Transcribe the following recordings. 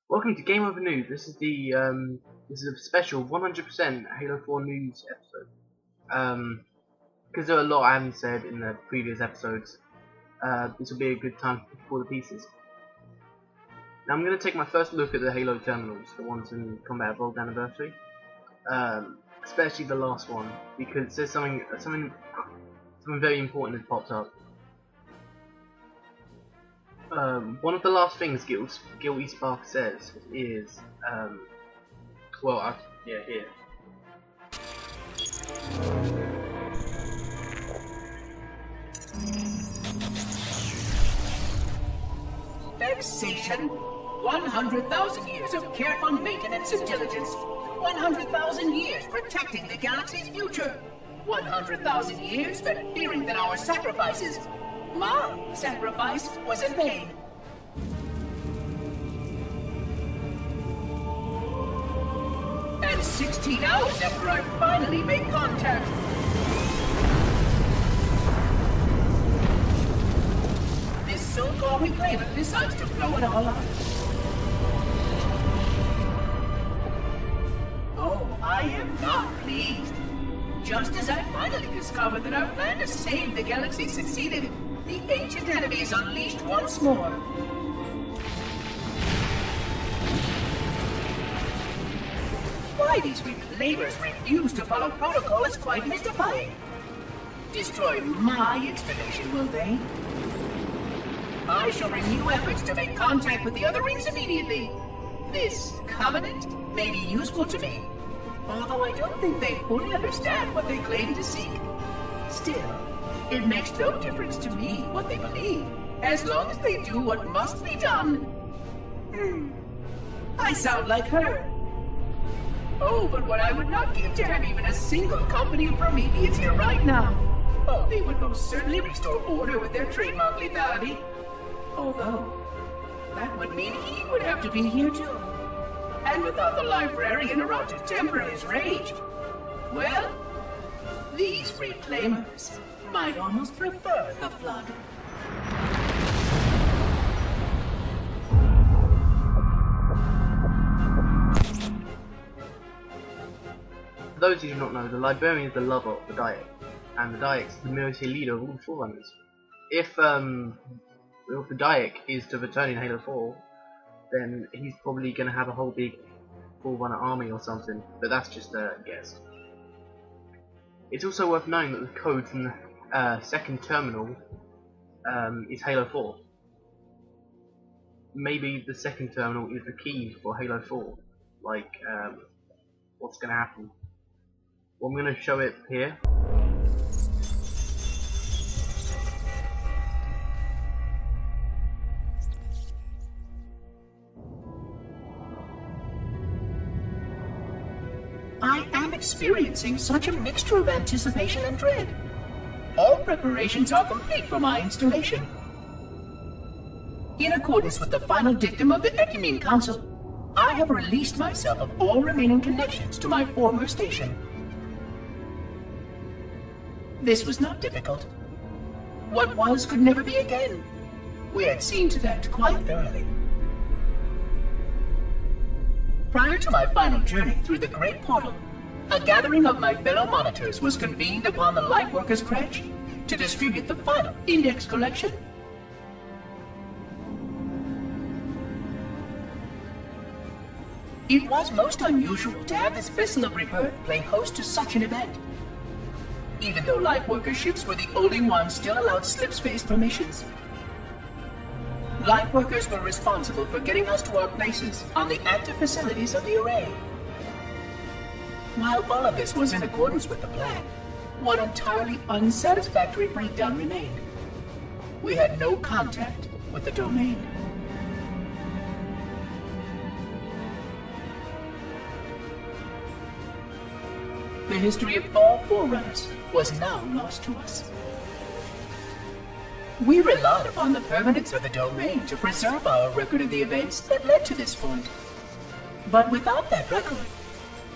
Welcome to Game Over News. This is a special 100% Halo 4 news episode. Because there are a lot I haven't said in the previous episodes, this will be a good time to pull the pieces. Now I'm going to take my first look at the Halo terminals, the ones in Combat Evolved Anniversary, especially the last one, because there's something very important that popped up. One of the last things Guilty Spark says is, here. Vexation. 100,000 years of careful maintenance and diligence. 100,000 years protecting the galaxy's future. 100,000 years spent fearing that our sacrifices, my sacrifice, was in vain. And 16 hours after I finally made contact. This so-called reclaimer decides to blow it all up. Oh, I am not pleased. Just as I finally discovered that our plan to save the galaxy succeeded, the ancient enemy is unleashed once more. Why these reclaimers refuse to follow protocol is quite mystifying. Destroy my installation, will they? I shall renew efforts to make contact with the other rings immediately. This covenant may be useful to me, although I don't think they fully understand what they claim to seek. Still, it makes no difference to me what they believe, as long as they do what must be done. I sound like her. Oh, but what I would not give to have even a single company of Prometheans here right now. Oh, they would most certainly restore order with their trademark lethality. Although, that would mean he would have to be here too. And without the librarian around to temper his rage, well, these reclaimers might almost prefer the Flood. For those who do not know, the Librarian is the lover of the Daek, and the Daek is the military leader of all the Forerunners. If the Daek is to return in Halo 4, then he's probably going to have a whole big Forerunner army or something, but that's just a guess. It's also worth knowing that the code from the second terminal is Halo 4. Maybe the second terminal is the key for Halo 4. Like, what's going to happen? Well, I'm going to show it here. I am experiencing such a mixture of anticipation and dread. All preparations are complete for my installation. In accordance with the final dictum of the Ecumene Council, I have released myself of all remaining connections to my former station. This was not difficult. What was could never be again. We had seen to that quite thoroughly. Prior to my final journey through the Great Portal, a gathering of my fellow monitors was convened upon the Lightworkers Crash to distribute the final index collection. It was most unusual to have this vessel of rebirth play host to such an event. Even though Lightworker ships were the only ones still allowed slipspace permissions. Lightworkers were responsible for getting us to our places on the active facilities of the array. While all of this was in accordance with the plan, one entirely unsatisfactory breakdown remained. We had no contact with the domain. The history of all Forerunners was now lost to us. We relied upon the permanence of the domain to preserve our record of the events that led to this point. But without that record,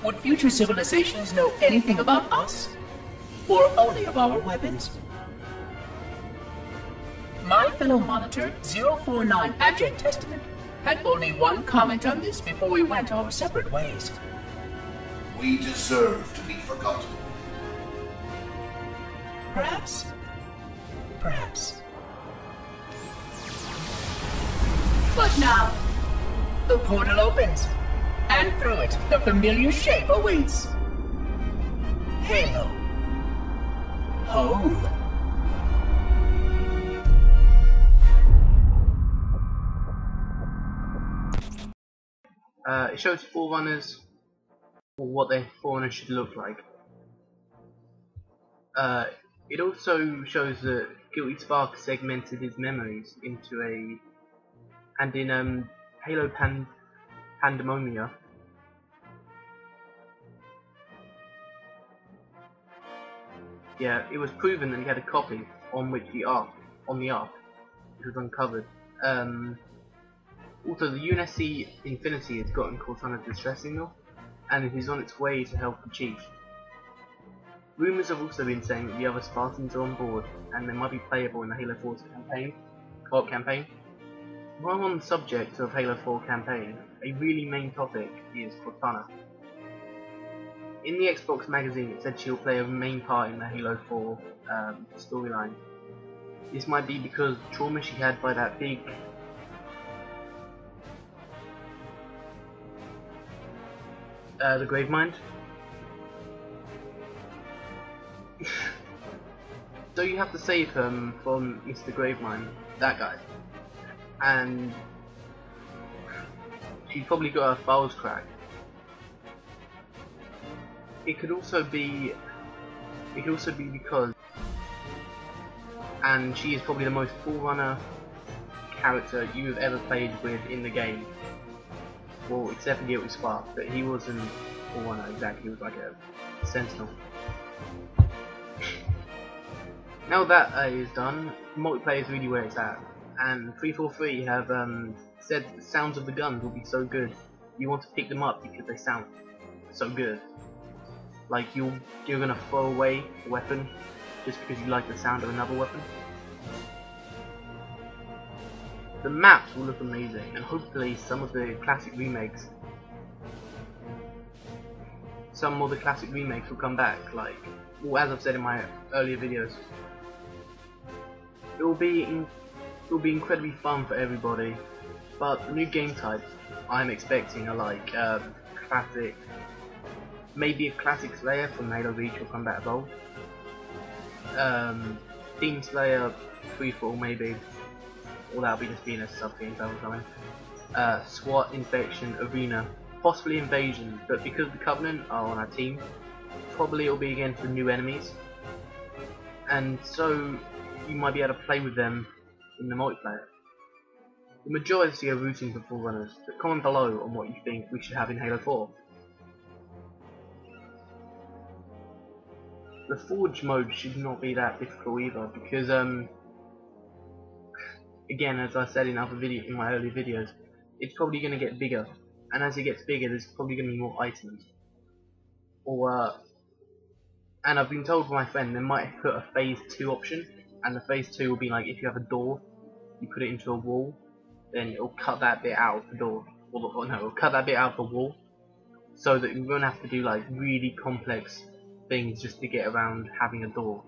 would future civilizations know anything about us? Or only of our weapons? My fellow monitor, 049 Abject Testament, And only one comment on this before we went our separate ways. We deserve to be forgotten. Perhaps. Perhaps. But now, the portal opens, and through it, the familiar shape awaits. Halo. Home. It shows Forerunners, or what their Forerunners should look like. It also shows that Guilty Spark segmented his memories into and in Halo Pandemonium, yeah, it was proven that he had a copy on which the Ark, which was uncovered. Also, the UNSC Infinity has gotten Cortana's distress signal, and it is on its way to help the Chief. Rumours have also been saying that the other Spartans are on board, and they might be playable in the Halo 4 co-op campaign. While on the subject of Halo 4 campaign, a really main topic is Cortana. In the Xbox magazine, it said she'll play a main part in the Halo 4 storyline. This might be because the trauma she had by that big the Gravemind. So you have to save him from Mr. Gravemind, that guy, and she probably got her files cracked. It could also be because, and she is probably the most Forerunner character you've ever played with in the game. Well, except for Guilty Spark, but he wasn't Forerunner exactly, he was like a Sentinel. Now that is done, multiplayer is really where it's at, and 343 have said the sounds of the guns will be so good, you want to pick them up because they sound so good. Like you're gonna throw away a weapon just because you like the sound of another weapon. The maps will look amazing, and hopefully some of the classic remakes will come back, like, well, as I've said in my earlier videos. It will be incredibly fun for everybody, but the new game types I'm expecting are like classic, maybe a classic Slayer from Halo Reach or Combat Evolved, Team Slayer Freefall maybe, or that'll be just being a sub-game type or something. SWAT, Infection, Arena, possibly Invasion, but because the Covenant are on our team, probably it'll be against the new enemies, and so you might be able to play with them in the multiplayer. The majority are rooting for Forerunners, but comment below on what you think we should have in Halo 4. The Forge mode should not be that difficult either, because again, as I said in my earlier videos, it's probably going to get bigger, and as it gets bigger, there's probably going to be more items. And I've been told by my friend they might put a phase 2 option, and the phase 2 will be like if you have a door, you put it into a wall, then it'll cut that bit out of the door, or no, it'll cut that bit out of the wall, so that you won't have to do like really complex things just to get around having a door.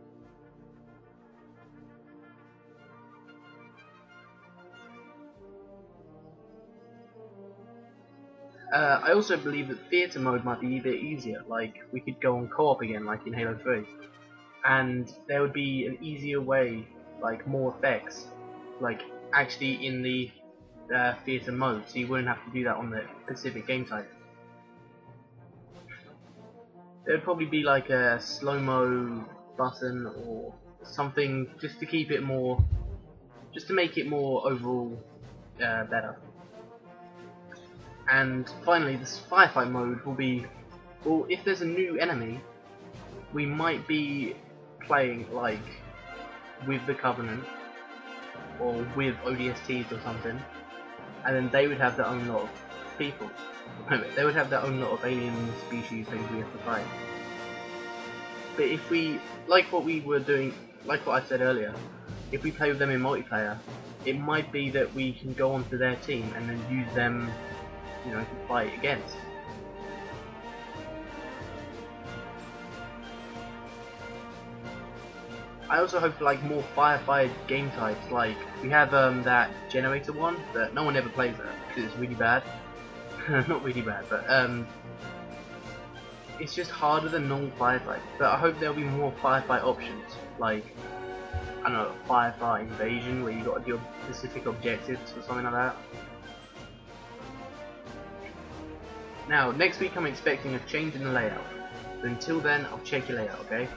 I also believe that theatre mode might be a bit easier, like we could go on co-op again like in Halo 3, and there would be an easier way, like more effects, like actually in the theatre mode, so you wouldn't have to do that on the specific game type. There would probably be like a slow-mo button or something just to keep it more, just to make it more overall better. And finally, this firefight mode will be, well, if there's a new enemy, we might be playing like with the Covenant or with ODSTs or something, and then they would have their own lot of people. They would have their own lot of alien species things we have to fight. But if we, like what we were doing, like what I said earlier, if we play with them in multiplayer, it might be that we can go onto their team and then use them, you know, to fight against. I also hope for like more firefight game types. Like we have that generator one, but no one ever plays that because it's really bad. Not really bad, but it's just harder than normal firefight. But I hope there'll be more firefight options, like I don't know, firefight invasion, where you got to do specific objectives or something like that. Now, next week I'm expecting a change in the layout. But until then, I'll check your layout, okay?